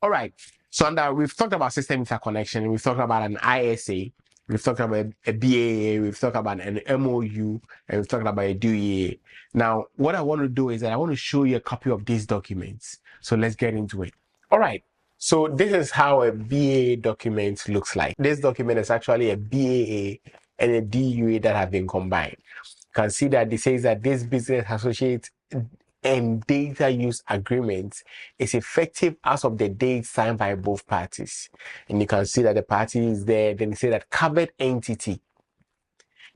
All right. So now we've talked about system interconnection. We've talked about an ISA. We've talked about a BAA. We've talked about an MOU, and we've talked about a DEA. Now, what I want to do is that I want to show you a copy of these documents. So let's get into it. All right. So this is how a BAA document looks like. This document is actually a BAA and a DUA that have been combined. You can see that it says that this business associate and data use agreement is effective as of the date signed by both parties. And you can see that the party is there. Then you say that covered entity.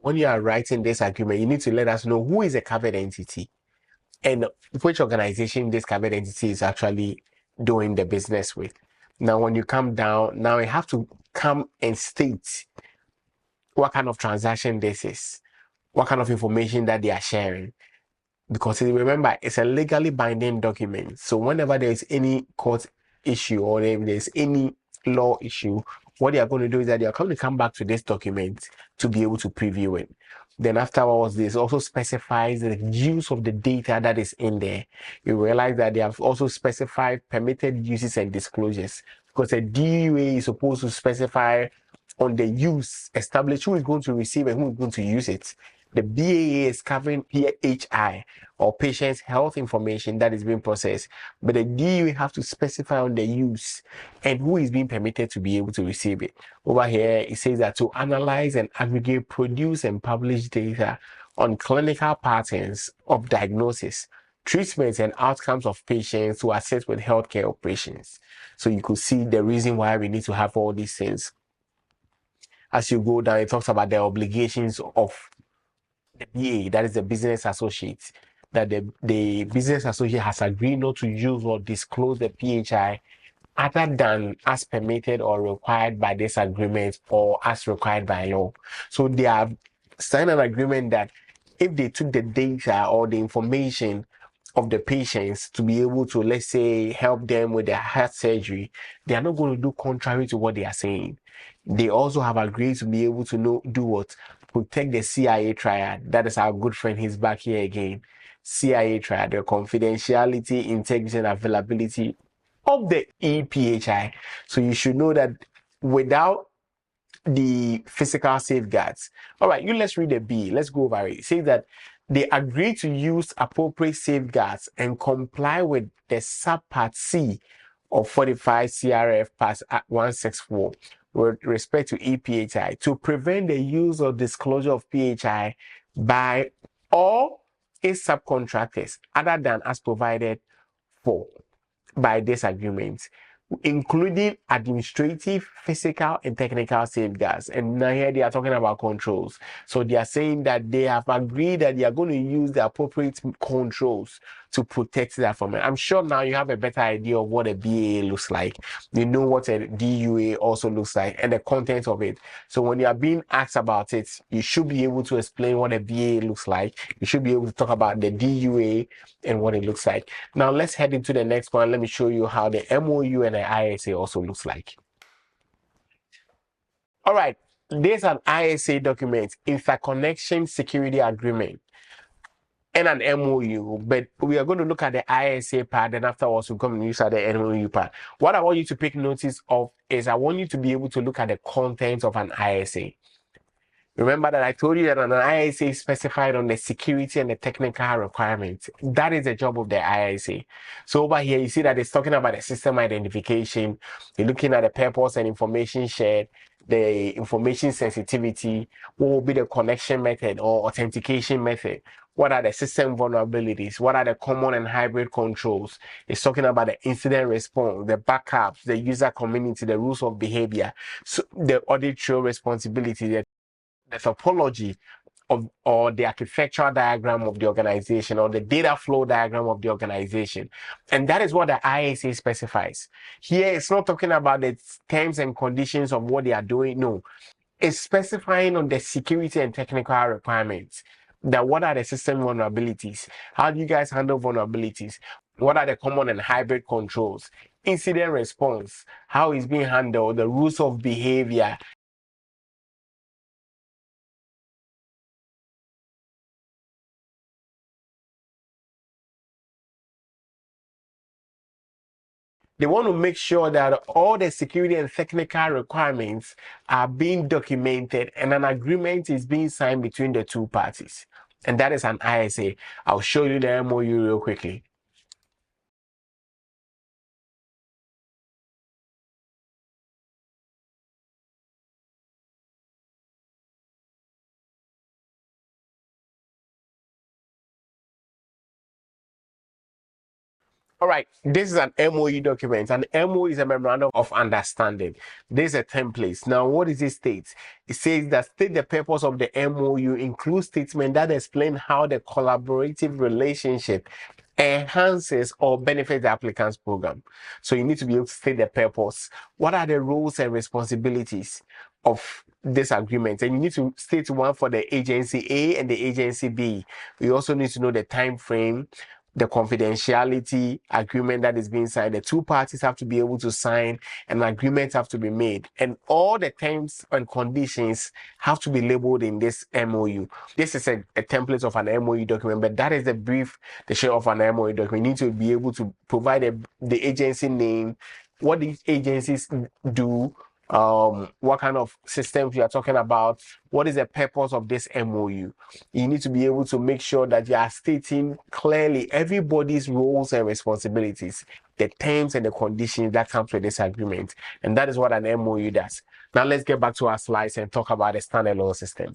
When you are writing this agreement, you need to let us know who is a covered entity and which organization this covered entity is actually doing the business with. Now, when you come down, now you have to come and state what kind of transaction this is, what kind of information that they are sharing. Because remember, it's a legally binding document. So whenever there's any court issue or if there's any law issue, what they are going to do is that they are going to come back to this document to be able to preview it. Then afterwards, this also specifies the use of the data that is in there. You realize that they have also specified permitted uses and disclosures, because a DUA is supposed to specify on the use, establish who is going to receive and who is going to use it. The BAA is covering PHI or patient's health information that is being processed, but the DUA have to specify on the use and who is being permitted to be able to receive it. Over here, it says that to analyze and aggregate, produce and publish data on clinical patterns of diagnosis, treatments and outcomes of patients who assist with healthcare operations. So you could see the reason why we need to have all these things. As you go down, it talks about the obligations of the BA, that is the business associate, that the business associate has agreed not to use or disclose the PHI other than as permitted or required by this agreement or as required by law. So they have signed an agreement that if they took the data or the information of the patients to be able to, let's say, help them with their heart surgery, they are not going to do contrary to what they are saying. They also have agreed to be able to do what? Protect the CIA triad. That is our good friend. He's back here again. CIA triad, the confidentiality, integrity, and availability of the EPHI. So you should know that without the physical safeguards. All right, let's read the B. Let's go over it. It says that they agree to use appropriate safeguards and comply with the subpart C of 45 CRF Pass 164 with respect to EPHI to prevent the use or disclosure of PHI by all its subcontractors other than as provided for by this agreement, including administrative, physical, and technical safeguards. And now here they are talking about controls. So they are saying that they have agreed that they are going to use the appropriate controls to protect that from it. I'm sure now you have a better idea of what a BAA looks like. You know what a DUA also looks like and the content of it. So when you are being asked about it, you should be able to explain what a BAA looks like. You should be able to talk about the DUA and what it looks like. Now let's head into the next one. Let me show you how the MOU and the ISA also looks like. All right, there's an ISA document, Interconnection Security Agreement, and an MOU, but we are going to look at the ISA part, and afterwards we're going to use the MOU part. What I want you to take notice of is I want you to be able to look at the content of an ISA. Remember that I told you that an ISA is specified on the security and the technical requirements. That is the job of the ISA. So over here, you see that it's talking about the system identification. You're looking at the purpose and information shared, the information sensitivity, what will be the connection method or authentication method. What are the system vulnerabilities? What are the common and hybrid controls? It's talking about the incident response, the backups, the user community, the rules of behavior, so the audit trail responsibility, the topology of or the architectural diagram of the organization or the data flow diagram of the organization. And that is what the ISA specifies. Here, it's not talking about the terms and conditions of what they are doing. No, it's specifying on the security and technical requirements. That what are the system vulnerabilities? How do you guys handle vulnerabilities? What are the common and hybrid controls? Incident response, how it's being handled, the rules of behavior, They want to make sure that all the security and technical requirements are being documented and an agreement is being signed between the two parties. And that is an ISA. I'll show you the MOU real quickly. All right, this is an MOU document. An MOU is a Memorandum of Understanding. This is a template. Now, what does it state? It says that state the purpose of the MOU includes statements that explain how the collaborative relationship enhances or benefits the applicant's program. So you need to be able to state the purpose. What are the roles and responsibilities of this agreement? And you need to state one for the agency A and the agency B. You also need to know the time frame, the confidentiality agreement that is being signed. The two parties have to be able to sign, and agreements have to be made, and all the terms and conditions have to be labeled in this MOU. This is a template of an MOU document, but that is the brief, the shape of an MOU document. You need to be able to provide the agency name, what these agencies do, what kind of systems you are talking about, what is the purpose of this MOU. You need to be able to make sure that you are stating clearly everybody's roles and responsibilities, the terms and the conditions that comes with this agreement. And that is what an MOU does. Now let's get back to our slides and talk about the standalone system.